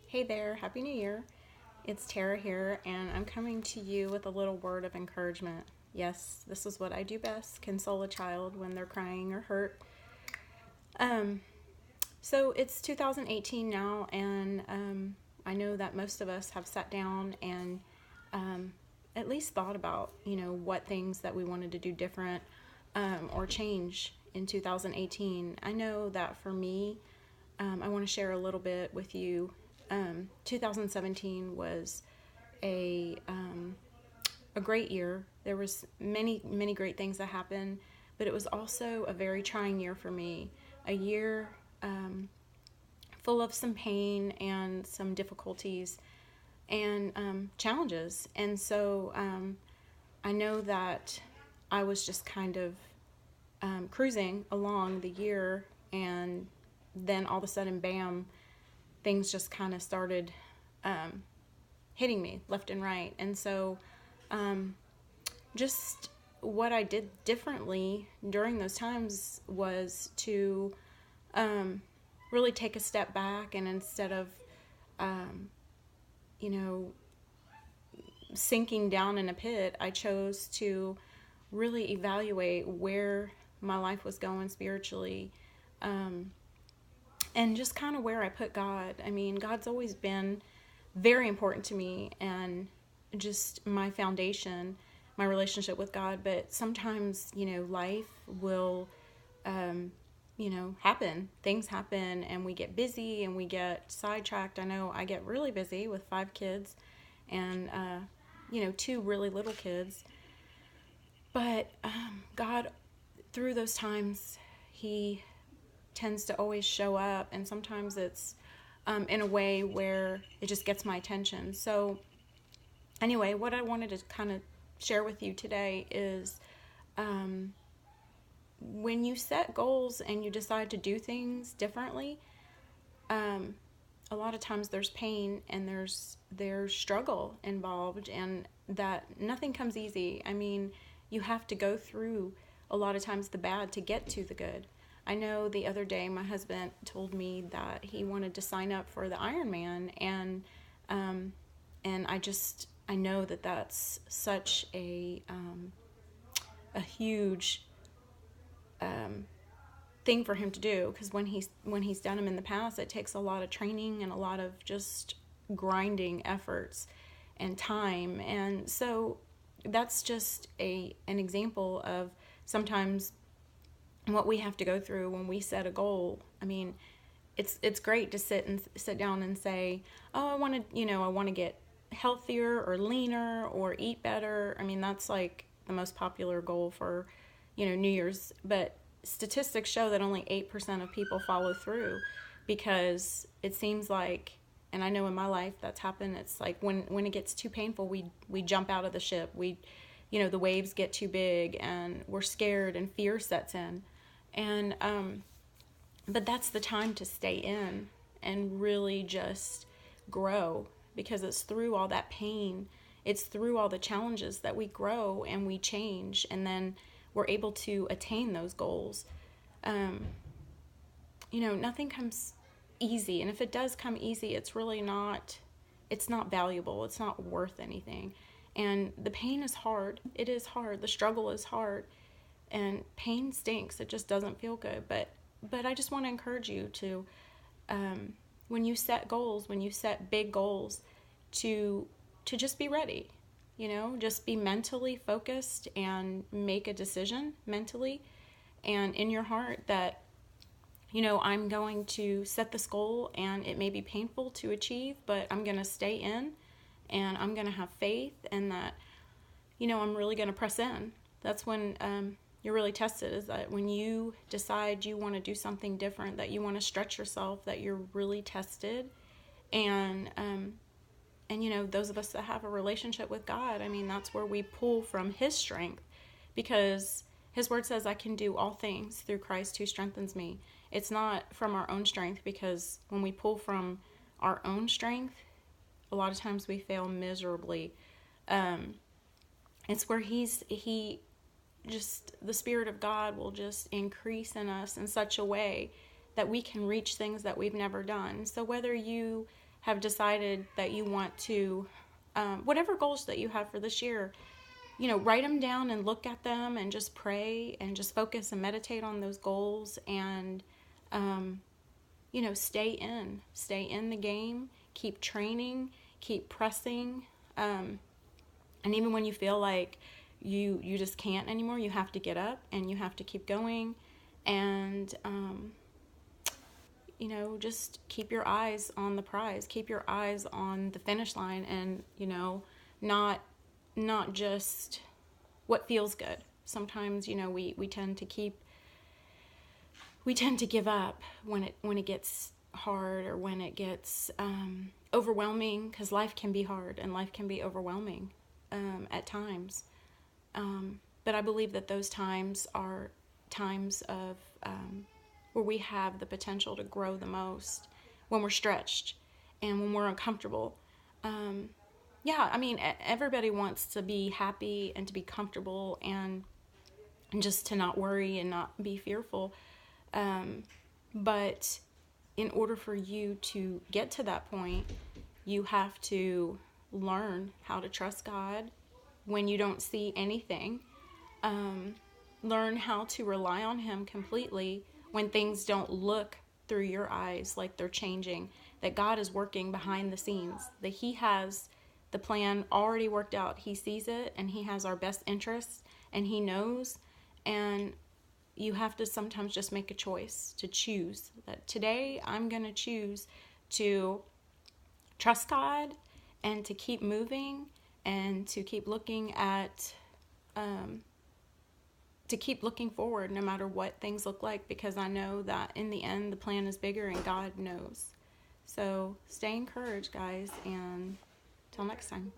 Hey there, Happy New Year. It's Tara here, and I'm coming to you with a little word of encouragement. Yes, this is what I do best, console a child when they're crying or hurt. Um, so it's 2018 now, and I know that most of us have sat down and um, at least thought about, what things that we wanted to do different or change in 2018. I know that for me, I want to share a little bit with you. 2017 was a a great year. There was many great things that happened, but it was also a very trying year for me. A year full of some pain and some difficulties and challenges. And so I know that I was just kind of cruising along the year, and then all of a sudden, bam, things just kind of started hitting me left and right. And so, just what I did differently during those times was to really take a step back, and instead of, um, you know, sinking down in a pit, I chose to really evaluate where my life was going spiritually, um, and just kind of where I put God. I mean, God's always been very important to me, and just my foundation, my relationship with God. But sometimes, life will, um, happen. Things happen, and we get busy and we get sidetracked. I know I get really busy with 5 kids and, 2 really little kids. But God, through those times, He tends to always show up, and sometimes it's in a way where it just gets my attention. So, anyway, what I wanted to kind of share with you today is um, when you set goals and you decide to do things differently, um, a lot of times there's pain and there's struggle involved, and that nothing comes easy. I mean, you have to go through a lot of times the bad to get to the good. I know the other day my husband told me that he wanted to sign up for the Ironman, um, and I know that that's such a huge um, thing for him to do, because when he's done them in the past, it takes a lot of training and a lot of just grinding efforts and time. And so that's just an example of sometimes what we have to go through when we set a goal. I mean, it's great to sit down and say, oh, I want to get healthier or leaner or eat better. I mean, that's like the most popular goal for, New Year's. But statistics show that only 8% of people follow through, because it seems like, and I know in my life that's happened, it's like when it gets too painful, we jump out of the ship. The waves get too big and we're scared and fear sets in. And but that's the time to stay in and really just grow, because it's through all that pain, it's through all the challenges that we grow and we change, and then we're able to attain those goals. Um, Nothing comes easy, and if it does come easy, it's not valuable, it's not worth anything. And the pain is hard. It is hard. The struggle is hard, and pain stinks. It just doesn't feel good. But I just want to encourage you to, when you set goals, when you set big goals, to just be ready. Just be mentally focused and make a decision mentally and in your heart that, I'm going to set this goal, and it may be painful to achieve, but I'm going to stay in, and I'm going to have faith, and that, I'm really going to press in. That's when you're really tested, is that when you decide you want to do something different, that you want to stretch yourself, that you're really tested. And those of us that have a relationship with God, I mean, that's where we pull from His strength, because His word says, I can do all things through Christ who strengthens me. It's not from our own strength, because when we pull from our own strength, a lot of times we fail miserably. It's where the Spirit of God will just increase in us in such a way that we can reach things that we've never done. So whether you have decided that you want to, whatever goals that you have for this year, write them down and look at them and just pray and just focus and meditate on those goals and, stay in the game, keep training, keep pressing. And even when you feel like you just can't anymore, you have to get up and you have to keep going. And, just keep your eyes on the prize, keep your eyes on the finish line, and, not just what feels good. Sometimes, we tend to give up when it gets hard, or when it gets overwhelming, because life can be hard and life can be overwhelming at times. But I believe that those times are times of where we have the potential to grow the most, when we're stretched and when we're uncomfortable. Everybody wants to be happy and to be comfortable and just to not worry and not be fearful. But in order for you to get to that point, you have to learn how to trust God when you don't see anything. Learn how to rely on Him completely when things don't look through your eyes like they're changing, that God is working behind the scenes, that He has the plan already worked out. He sees it, and He has our best interests, and He knows. And you have to sometimes just make a choice to choose that today I'm going to choose to trust God and to keep moving and to keep looking at to keep looking forward no matter what things look like, because I know that in the end the plan is bigger and God knows. So stay encouraged, guys, and till next time.